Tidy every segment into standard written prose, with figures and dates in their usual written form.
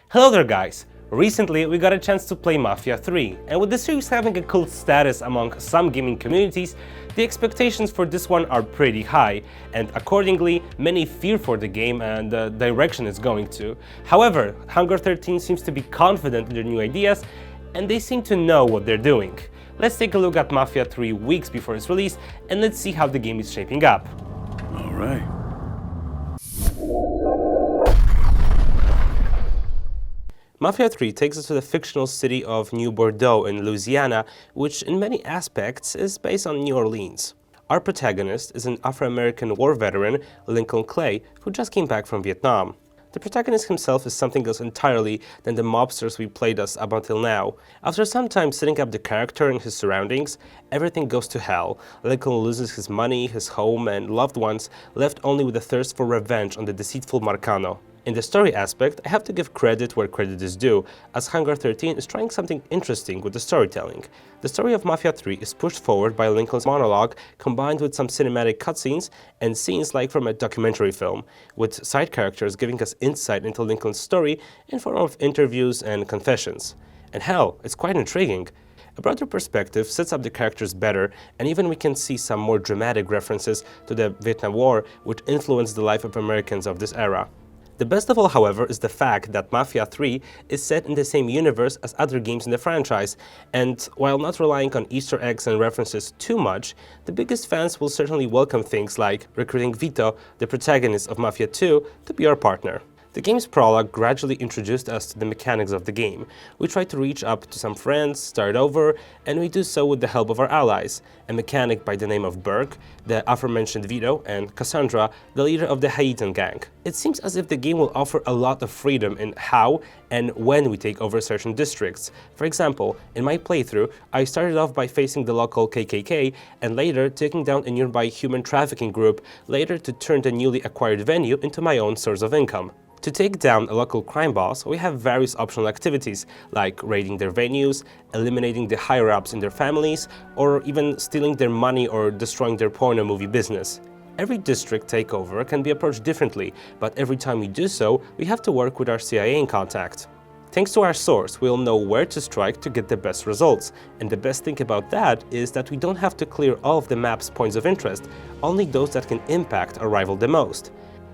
Hello there guys! Recently we got a chance to play Mafia 3, and with the series having a cult status among some gaming communities, the expectations for this one are pretty high, and accordingly, many fear for the game and the direction it's going to. However, Hunger 13 seems to be confident in their new ideas, and they seem to know what they're doing. Let's take a look at Mafia 3 weeks before its release, and let's see how the game is shaping up. Alright. Mafia 3 takes us to the fictional city of New Bordeaux in Louisiana, which in many aspects is based on New Orleans. Our protagonist is an Afro-American war veteran, Lincoln Clay, who just came back from Vietnam. The protagonist himself is something else entirely than the mobsters we played as up until now. After some time setting up the character and his surroundings, everything goes to hell. Lincoln loses his money, his home, and loved ones, left only with a thirst for revenge on the deceitful Marcano. In the story aspect, I have to give credit where credit is due, as Hunger 13 is trying something interesting with the storytelling. The story of Mafia 3 is pushed forward by Lincoln's monologue, combined with some cinematic cutscenes and scenes like from a documentary film, with side characters giving us insight into Lincoln's story in form of interviews and confessions. And hell, it's quite intriguing. A broader perspective sets up the characters better, and even we can see some more dramatic references to the Vietnam War, which influenced the life of Americans of this era. The best of all, however, is the fact that Mafia 3 is set in the same universe as other games in the franchise, and while not relying on Easter eggs and references too much, the biggest fans will certainly welcome things like recruiting Vito, the protagonist of Mafia 2, to be our partner. The game's prologue gradually introduced us to the mechanics of the game. We try to reach up to some friends, start over, and we do so with the help of our allies, a mechanic by the name of Burke, the aforementioned Vito, and Cassandra, the leader of the Haitian gang. It seems as if the game will offer a lot of freedom in how and when we take over certain districts. For example, in my playthrough, I started off by facing the local KKK and later taking down a nearby human trafficking group, later to turn the newly acquired venue into my own source of income. To take down a local crime boss, we have various optional activities, like raiding their venues, eliminating the higher-ups in their families, or even stealing their money or destroying their porno movie business. Every district takeover can be approached differently, but every time we do so, we have to work with our CIA in contact. Thanks to our source, we'll know where to strike to get the best results, and the best thing about that is that we don't have to clear all of the map's points of interest, only those that can impact our rival the most.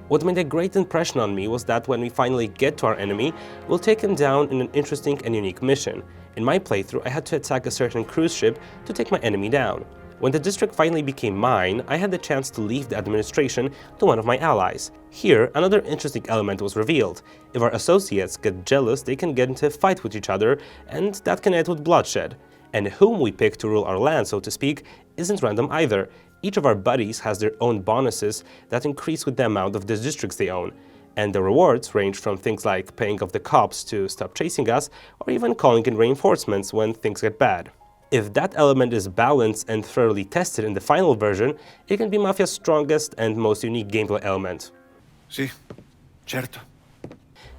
What made a great impression on me was that when we finally get to our enemy, we'll take him down in an interesting and unique mission. In my playthrough, I had to attack a certain cruise ship to take my enemy down. When the district finally became mine, I had the chance to leave the administration to one of my allies. Here, another interesting element was revealed. If our associates get jealous, they can get into a fight with each other, and that can end with bloodshed. And whom we pick to rule our land, so to speak, isn't random either. Each of our buddies has their own bonuses that increase with the amount of the districts they own. And the rewards range from things like paying off the cops to stop chasing us, or even calling in reinforcements when things get bad. If that element is balanced and thoroughly tested in the final version, it can be Mafia's strongest and most unique gameplay element. Sí, certo.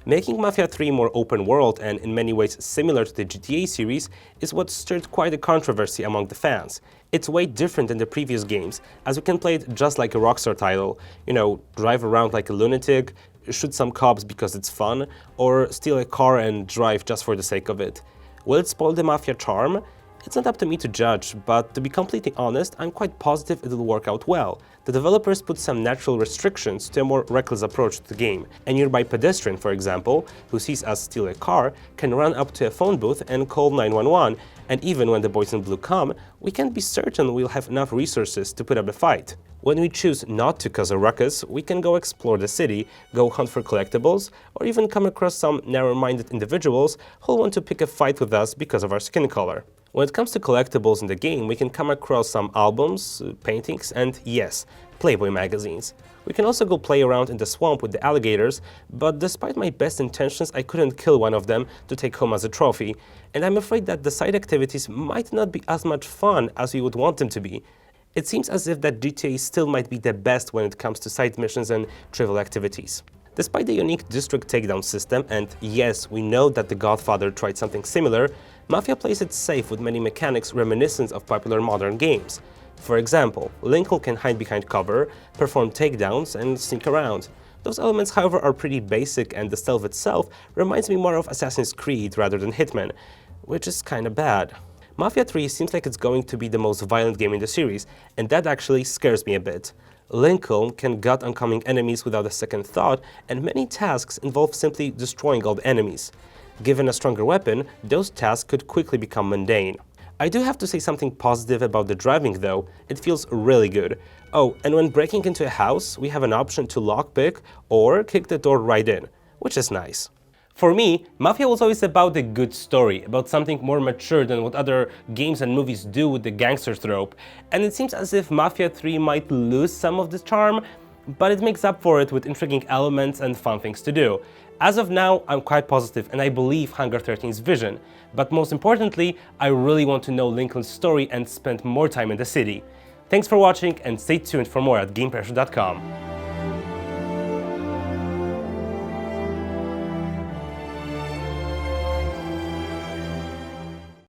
Making Mafia 3 more open world and in many ways similar to the GTA series is what stirred quite a controversy among the fans. It's way different than the previous games, as we can play it just like a Rockstar title. You know, drive around like a lunatic, shoot some cops because it's fun, or steal a car and drive just for the sake of it. Will it spoil the Mafia charm? It's not up to me to judge, but to be completely honest, I'm quite positive it'll work out well. The developers put some natural restrictions to a more reckless approach to the game. A nearby pedestrian, for example, who sees us steal a car, can run up to a phone booth and call 911, and even when the boys in blue come, we can't be certain we'll have enough resources to put up a fight. When we choose not to cause a ruckus, we can go explore the city, go hunt for collectibles, or even come across some narrow-minded individuals who'll want to pick a fight with us because of our skin color. When it comes to collectibles in the game, we can come across some albums, paintings, and yes, Playboy magazines. We can also go play around in the swamp with the alligators, but despite my best intentions, I couldn't kill one of them to take home as a trophy, and I'm afraid that the side activities might not be as much fun as we would want them to be. It seems as if that GTA still might be the best when it comes to side missions and trivial activities. Despite the unique district takedown system, and yes, we know that The Godfather tried something similar, Mafia plays it safe with many mechanics reminiscent of popular modern games. For example, Lincoln can hide behind cover, perform takedowns, and sneak around. Those elements, however, are pretty basic, and the stealth itself reminds me more of Assassin's Creed rather than Hitman, which is kinda bad. Mafia 3 seems like it's going to be the most violent game in the series, and that actually scares me a bit. Lincoln can gut oncoming enemies without a second thought, and many tasks involve simply destroying all the enemies. Given a stronger weapon, those tasks could quickly become mundane. I do have to say something positive about the driving though, it feels really good. Oh, and when breaking into a house, we have an option to lockpick or kick the door right in, which is nice. For me, Mafia was always about a good story, about something more mature than what other games and movies do with the gangster trope, and it seems as if Mafia 3 might lose some of the charm, but it makes up for it with intriguing elements and fun things to do. As of now, I'm quite positive and I believe Hangar 13's vision, but most importantly, I really want to know Lincoln's story and spend more time in the city. Thanks for watching and stay tuned for more at GamePressure.com.